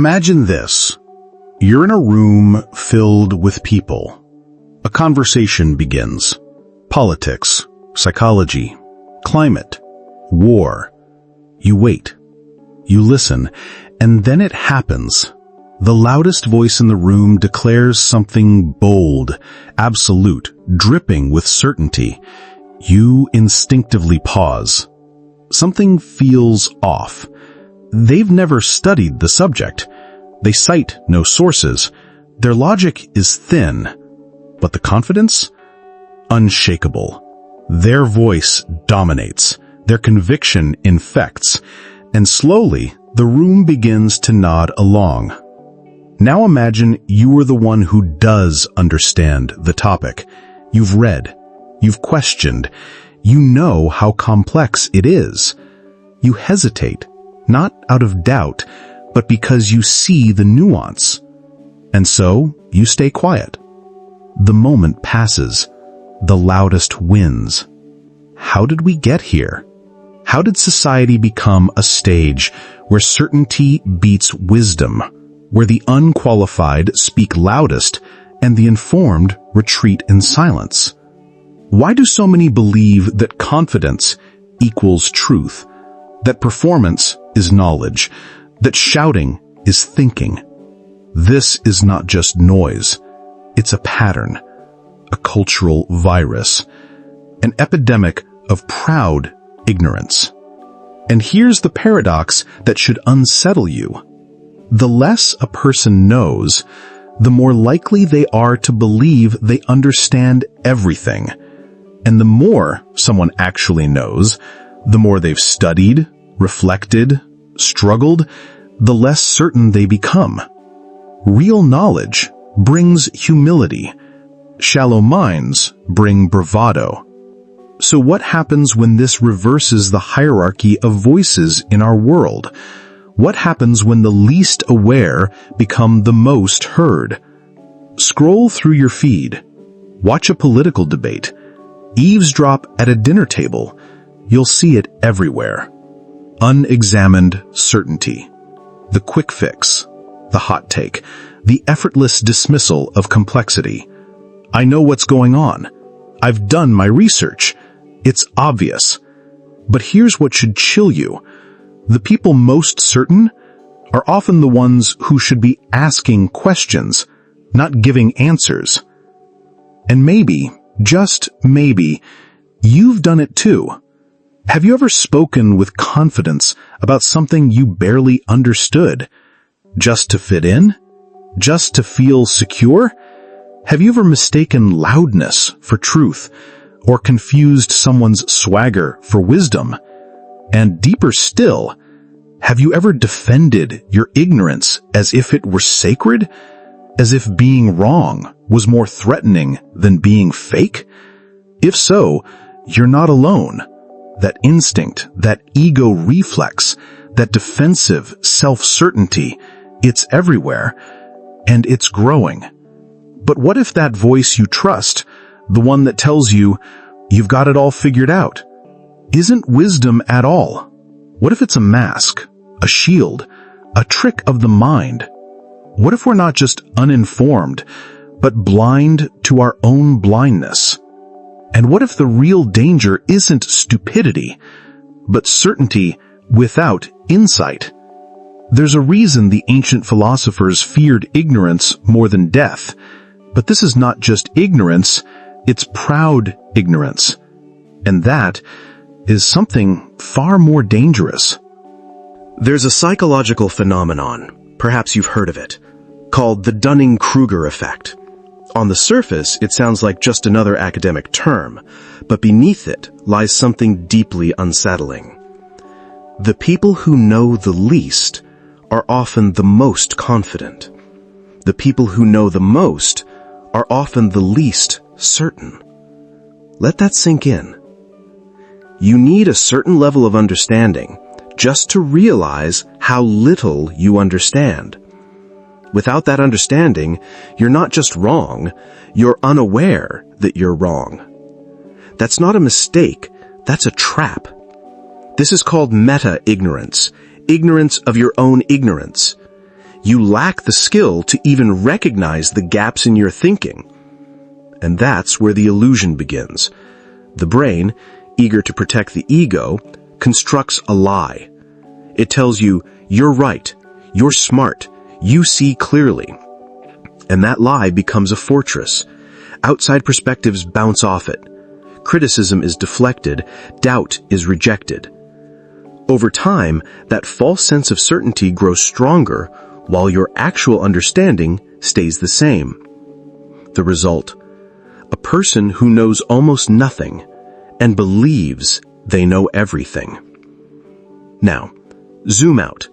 Imagine this. You're in a room filled with people. A conversation begins. Politics, psychology, climate, war. You wait. You listen, and then it happens. The loudest voice in the room declares something bold, absolute, dripping with certainty. You instinctively pause. Something feels off. They've never studied the subject. They cite no sources. Their logic is thin, but the confidence? Unshakable. Their voice dominates. Their conviction infects. And slowly, the room begins to nod along. Now imagine you are the one who does understand the topic. You've read. You've questioned. You know how complex it is. You hesitate, not out of doubt, but because you see the nuance. And so, you stay quiet. The moment passes. The loudest wins. How did we get here? How did society become a stage where certainty beats wisdom, where the unqualified speak loudest and the informed retreat in silence? Why do so many believe that confidence equals truth, that performance is knowledge, that shouting is thinking? This is not just noise. It's a pattern, a cultural virus, an epidemic of proud ignorance. And here's the paradox that should unsettle you. The less a person knows, the more likely they are to believe they understand everything. And the more someone actually knows, the more they've studied, reflected, struggled, the less certain they become. Real knowledge brings humility. Shallow minds bring bravado. So what happens when this reverses the hierarchy of voices in our world? What happens when the least aware become the most heard? Scroll through your feed. Watch a political debate. Eavesdrop at a dinner table. You'll see it everywhere. Unexamined certainty. The quick fix. The hot take. The effortless dismissal of complexity. I know what's going on. I've done my research. It's obvious. But here's what should chill you. The people most certain are often the ones who should be asking questions, not giving answers. And maybe, just maybe, you've done it too. Have you ever spoken with confidence about something you barely understood? Just to fit in? Just to feel secure? Have you ever mistaken loudness for truth, or confused someone's swagger for wisdom? And deeper still, have you ever defended your ignorance as if it were sacred? As if being wrong was more threatening than being fake? If so, you're not alone. That instinct, that ego reflex, that defensive self-certainty, it's everywhere, and it's growing. But what if that voice you trust, the one that tells you, you've got it all figured out, isn't wisdom at all? What if it's a mask, a shield, a trick of the mind? What if we're not just uninformed, but blind to our own blindness? And what if the real danger isn't stupidity, but certainty without insight? There's a reason the ancient philosophers feared ignorance more than death. But this is not just ignorance, it's proud ignorance. And that is something far more dangerous. There's a psychological phenomenon, perhaps you've heard of it, called the Dunning-Kruger effect. On the surface, it sounds like just another academic term, but beneath it lies something deeply unsettling. The people who know the least are often the most confident. The people who know the most are often the least certain. Let that sink in. You need a certain level of understanding just to realize how little you understand. Without that understanding, you're not just wrong, you're unaware that you're wrong. That's not a mistake, that's a trap. This is called meta-ignorance, ignorance of your own ignorance. You lack the skill to even recognize the gaps in your thinking. And that's where the illusion begins. The brain, eager to protect the ego, constructs a lie. It tells you, you're right, you're smart, you see clearly. And that lie becomes a fortress. Outside perspectives bounce off it. Criticism is deflected, doubt is rejected. Over time, that false sense of certainty grows stronger, while your actual understanding stays the same. The result: a person who knows almost nothing and believes they know everything. Now, zoom out.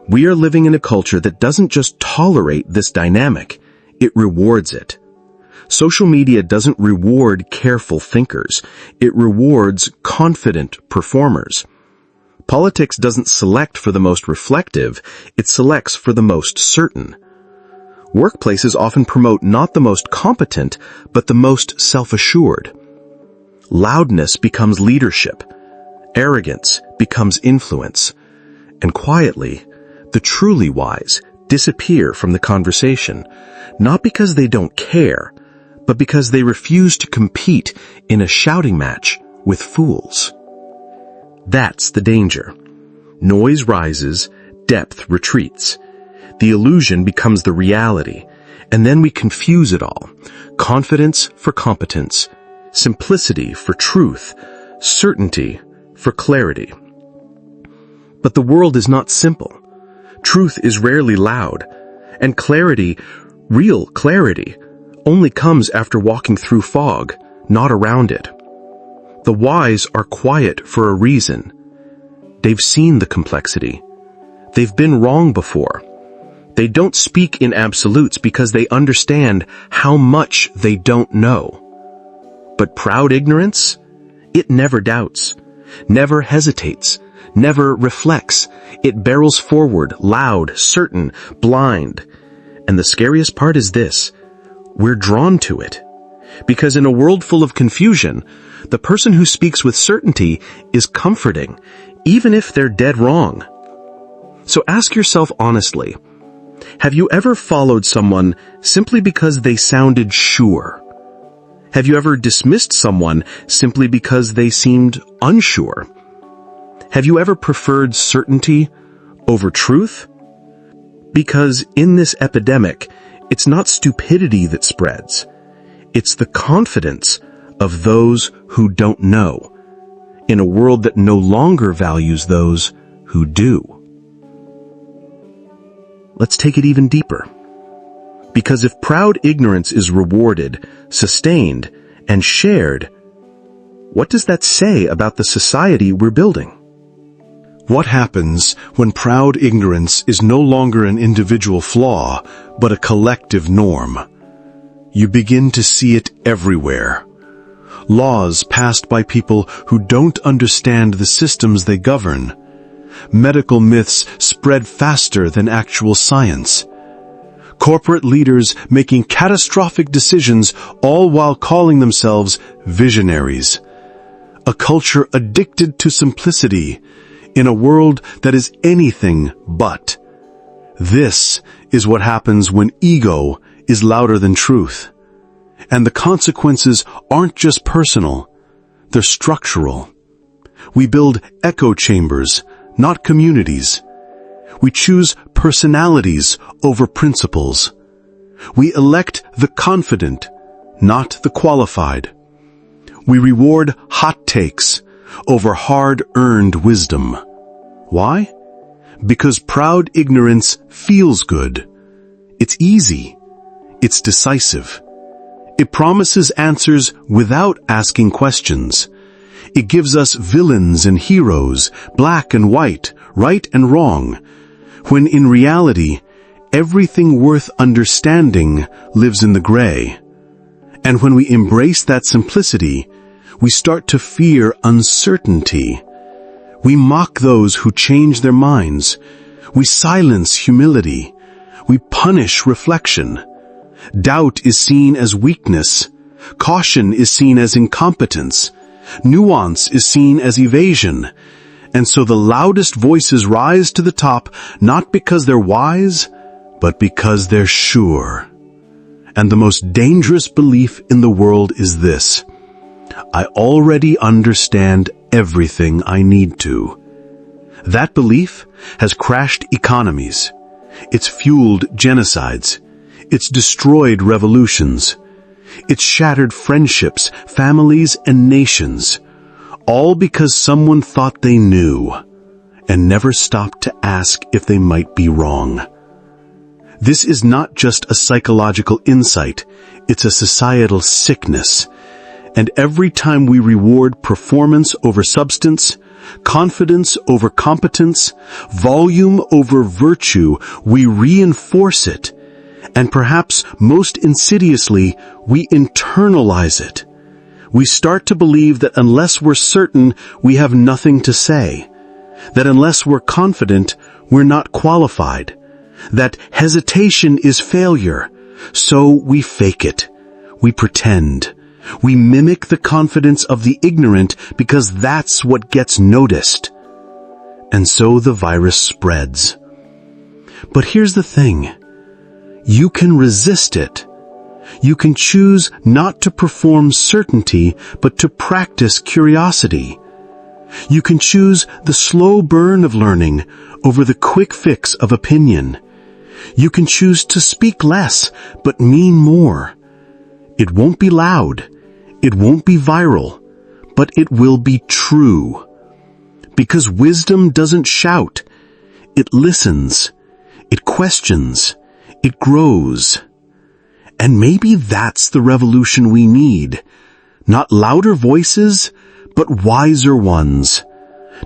We are living in a culture that doesn't just tolerate this dynamic, it rewards it. Social media doesn't reward careful thinkers, it rewards confident performers. Politics doesn't select for the most reflective, it selects for the most certain. Workplaces often promote not the most competent, but the most self-assured. Loudness becomes leadership. Arrogance becomes influence. And quietly, the truly wise disappear from the conversation, not because they don't care, but because they refuse to compete in a shouting match with fools. That's the danger. Noise rises, depth retreats. The illusion becomes the reality, and then we confuse it all. Confidence for competence, simplicity for truth, certainty for clarity. But the world is not simple. Truth is rarely loud, and clarity, real clarity, only comes after walking through fog, not around it. The wise are quiet for a reason. They've seen the complexity. They've been wrong before. They don't speak in absolutes because they understand how much they don't know. But proud ignorance? It never doubts, never hesitates, never reflects. It barrels forward, loud, certain, blind. And the scariest part is this: we're drawn to it. Because in a world full of confusion, the person who speaks with certainty is comforting, even if they're dead wrong. So ask yourself honestly, have you ever followed someone simply because they sounded sure? Have you ever dismissed someone simply because they seemed unsure? Have you ever preferred certainty over truth? Because in this epidemic, it's not stupidity that spreads. It's the confidence of those who don't know, in a world that no longer values those who do. Let's take it even deeper. Because if proud ignorance is rewarded, sustained, and shared, what does that say about the society we're building? What happens when proud ignorance is no longer an individual flaw, but a collective norm? You begin to see it everywhere. Laws passed by people who don't understand the systems they govern. Medical myths spread faster than actual science. Corporate leaders making catastrophic decisions, all while calling themselves visionaries. A culture addicted to simplicity in a world that is anything but. This is what happens when ego is louder than truth. And the consequences aren't just personal, they're structural. We build echo chambers, not communities. We choose personalities over principles. We elect the confident, not the qualified. We reward hot takes over hard-earned wisdom. Why? Because proud ignorance feels good. It's easy. It's decisive. It promises answers without asking questions. It gives us villains and heroes, black and white, right and wrong, when in reality, everything worth understanding lives in the gray. And when we embrace that simplicity, we start to fear uncertainty. We mock those who change their minds. We silence humility. We punish reflection. Doubt is seen as weakness. Caution is seen as incompetence. Nuance is seen as evasion. And so the loudest voices rise to the top, not because they're wise, but because they're sure. And the most dangerous belief in the world is this: I already understand everything I need to. That belief has crashed economies. It's fueled genocides. It's destroyed revolutions. It's shattered friendships, families, and nations, all because someone thought they knew and never stopped to ask if they might be wrong. This is not just a psychological insight, it's a societal sickness. And every time we reward performance over substance, confidence over competence, volume over virtue, we reinforce it. And perhaps most insidiously, we internalize it. We start to believe that unless we're certain, we have nothing to say. That unless we're confident, we're not qualified. That hesitation is failure. So we fake it. We pretend. We mimic the confidence of the ignorant because that's what gets noticed. And so the virus spreads. But here's the thing. You can resist it. You can choose not to perform certainty, but to practice curiosity. You can choose the slow burn of learning over the quick fix of opinion. You can choose to speak less, but mean more. It won't be loud. It won't be viral, but it will be true. Because wisdom doesn't shout. It listens. It questions. It grows. And maybe that's the revolution we need. Not louder voices, but wiser ones.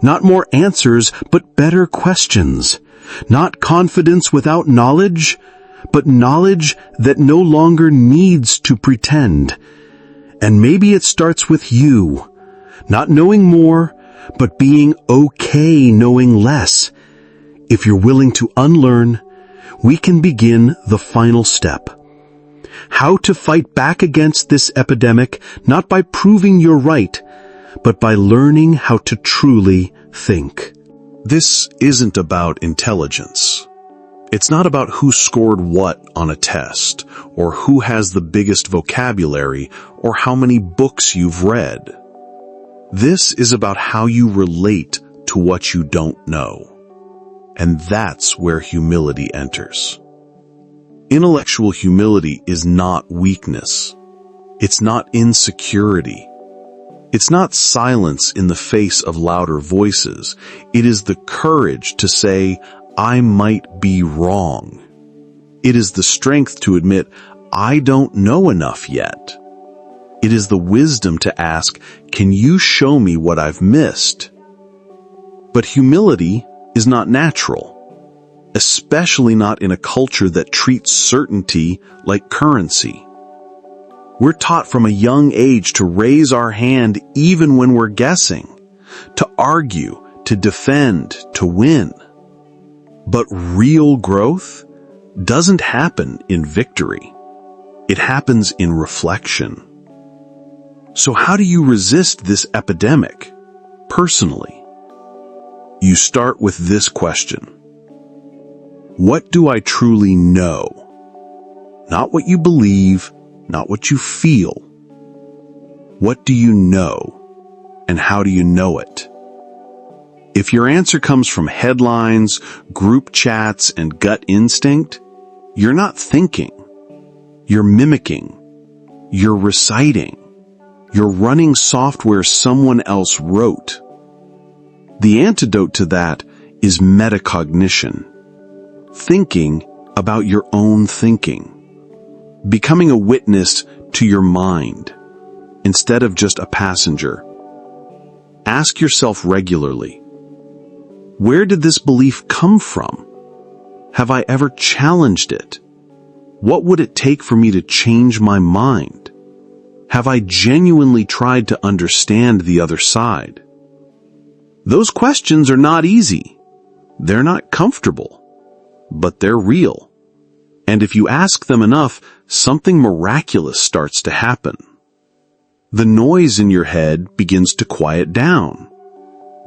Not more answers, but better questions. Not confidence without knowledge, but knowledge that no longer needs to pretend. And maybe it starts with you. Not knowing more, but being okay knowing less. If you're willing to unlearn, we can begin the final step. How to fight back against this epidemic, not by proving you're right, but by learning how to truly think. This isn't about intelligence. It's not about who scored what on a test, or who has the biggest vocabulary, or how many books you've read. This is about how you relate to what you don't know. And that's where humility enters. Intellectual humility is not weakness. It's not insecurity. It's not silence in the face of louder voices. It is the courage to say, I might be wrong. It is the strength to admit, I don't know enough yet. It is the wisdom to ask, can you show me what I've missed? But humility is not natural, especially not in a culture that treats certainty like currency. We're taught from a young age to raise our hand even when we're guessing, to argue, to defend, to win. But real growth doesn't happen in victory. It happens in reflection. So how do you resist this epidemic, personally? You start with this question. What do I truly know? Not what you believe, not what you feel. What do you know? And how do you know it? If your answer comes from headlines, group chats, and gut instinct, you're not thinking. You're mimicking. You're reciting. You're running software someone else wrote. The antidote to that is metacognition. Thinking about your own thinking. Becoming a witness to your mind, instead of just a passenger. Ask yourself regularly, where did this belief come from? Have I ever challenged it? What would it take for me to change my mind? Have I genuinely tried to understand the other side? Those questions are not easy. They're not comfortable, but they're real. And if you ask them enough, something miraculous starts to happen. The noise in your head begins to quiet down.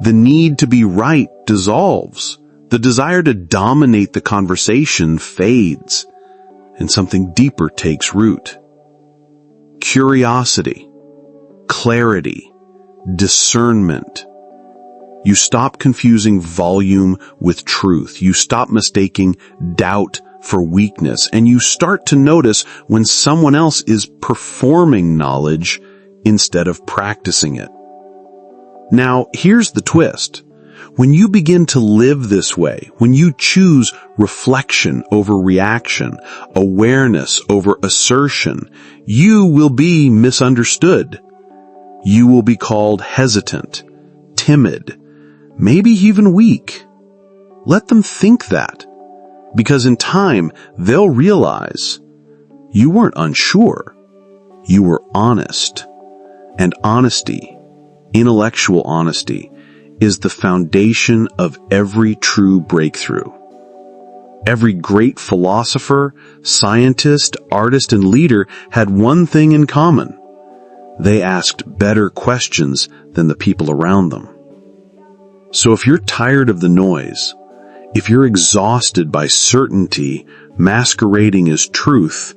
The need to be right dissolves. The desire to dominate the conversation fades, and something deeper takes root. Curiosity, clarity, discernment. You stop confusing volume with truth. You stop mistaking doubt for weakness, and you start to notice when someone else is performing knowledge instead of practicing it. Now, here's the twist. When you begin to live this way, when you choose reflection over reaction, awareness over assertion, you will be misunderstood. You will be called hesitant, timid, maybe even weak. Let them think that, because in time they'll realize you weren't unsure, you were honest. And honesty, intellectual honesty, is the foundation of every true breakthrough. Every great philosopher, scientist, artist, and leader had one thing in common. They asked better questions than the people around them. So if you're tired of the noise, if you're exhausted by certainty masquerading as truth,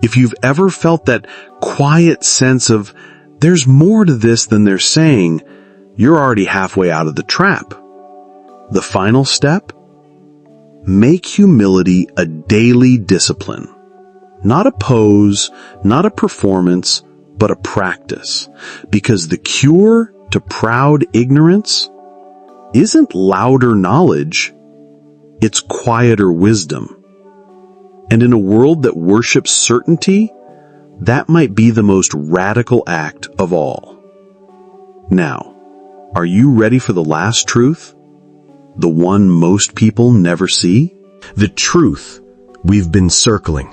if you've ever felt that quiet sense of there's more to this than they're saying, you're already halfway out of the trap. The final step? Make humility a daily discipline. Not a pose, not a performance, but a practice. Because the cure to proud ignorance isn't louder knowledge, it's quieter wisdom. And in a world that worships certainty, that might be the most radical act of all. Now, are you ready for the last truth? The one most people never see? The truth we've been circling.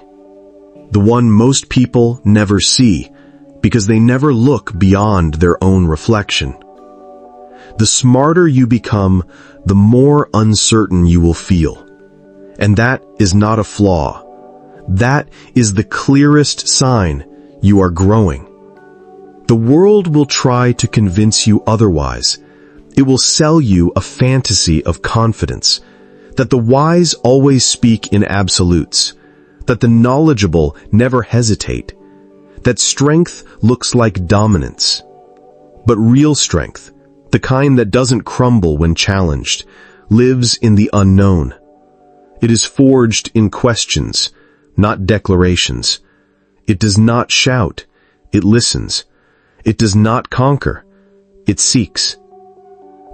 The one most people never see because they never look beyond their own reflection. The smarter you become, the more uncertain you will feel. And that is not a flaw. That is the clearest sign you are growing. The world will try to convince you otherwise. It will sell you a fantasy of confidence, that the wise always speak in absolutes, that the knowledgeable never hesitate, that strength looks like dominance. But real strength, the kind that doesn't crumble when challenged, lives in the unknown. It is forged in questions, not declarations. It does not shout, it listens. It does not conquer, it seeks.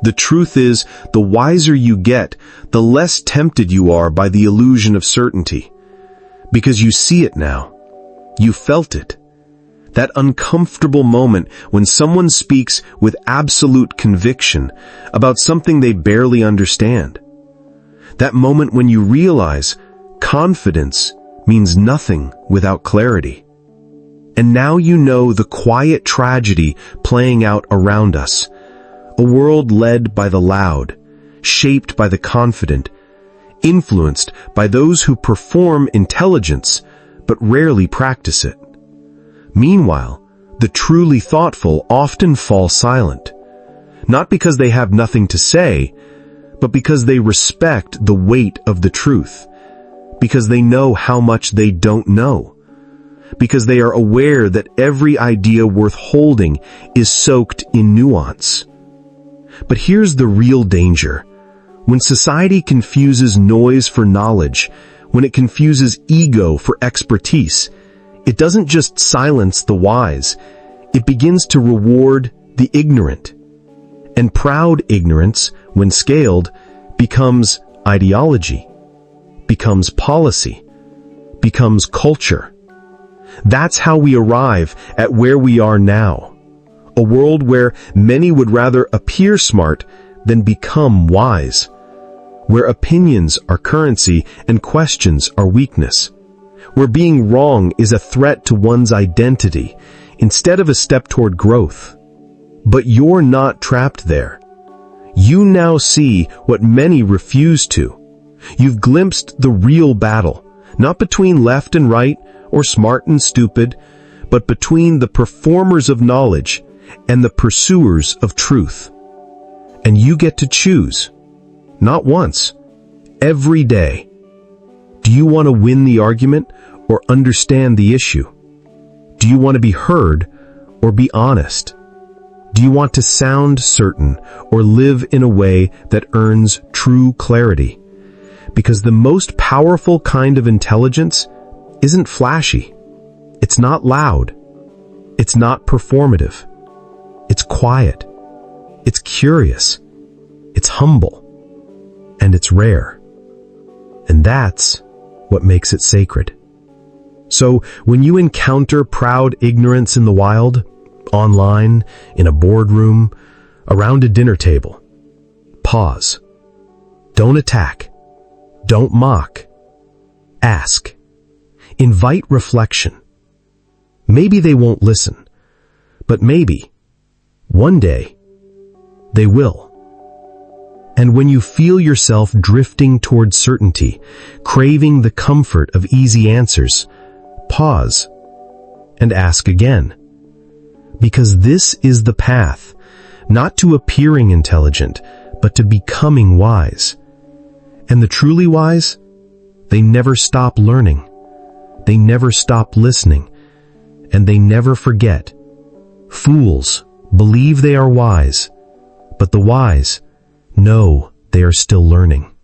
The truth is, the wiser you get, the less tempted you are by the illusion of certainty. Because you see it now. You felt it. That uncomfortable moment when someone speaks with absolute conviction about something they barely understand. That moment when you realize confidence means nothing without clarity. And now you know the quiet tragedy playing out around us. A world led by the loud, shaped by the confident, influenced by those who perform intelligence but rarely practice it. Meanwhile, the truly thoughtful often fall silent, not because they have nothing to say, but because they respect the weight of the truth, because they know how much they don't know. Because they are aware that every idea worth holding is soaked in nuance. But here's the real danger. When society confuses noise for knowledge, when it confuses ego for expertise, it doesn't just silence the wise, it begins to reward the ignorant. And proud ignorance, when scaled, becomes ideology, becomes policy, becomes culture. That's how we arrive at where we are now. A world where many would rather appear smart than become wise. Where opinions are currency and questions are weakness. Where being wrong is a threat to one's identity instead of a step toward growth. But you're not trapped there. You now see what many refuse to. You've glimpsed the real battle, not between left and right, or smart and stupid, but between the performers of knowledge and the pursuers of truth. And you get to choose, not once, every day. Do you want to win the argument or understand the issue? Do you want to be heard or be honest? Do you want to sound certain or live in a way that earns true clarity? Because the most powerful kind of intelligence isn't flashy. It's not loud. It's not performative. It's quiet. It's curious. It's humble. And it's rare. And that's what makes it sacred. So when you encounter proud ignorance in the wild, online, in a boardroom, around a dinner table, pause. Don't attack. Don't mock. Ask. Invite reflection. Maybe they won't listen, but maybe, one day, they will. And when you feel yourself drifting towards certainty, craving the comfort of easy answers, pause and ask again. Because this is the path, not to appearing intelligent, but to becoming wise. And the truly wise, they never stop learning. They never stop listening. And they never forget. Fools believe they are wise, but the wise know they are still learning.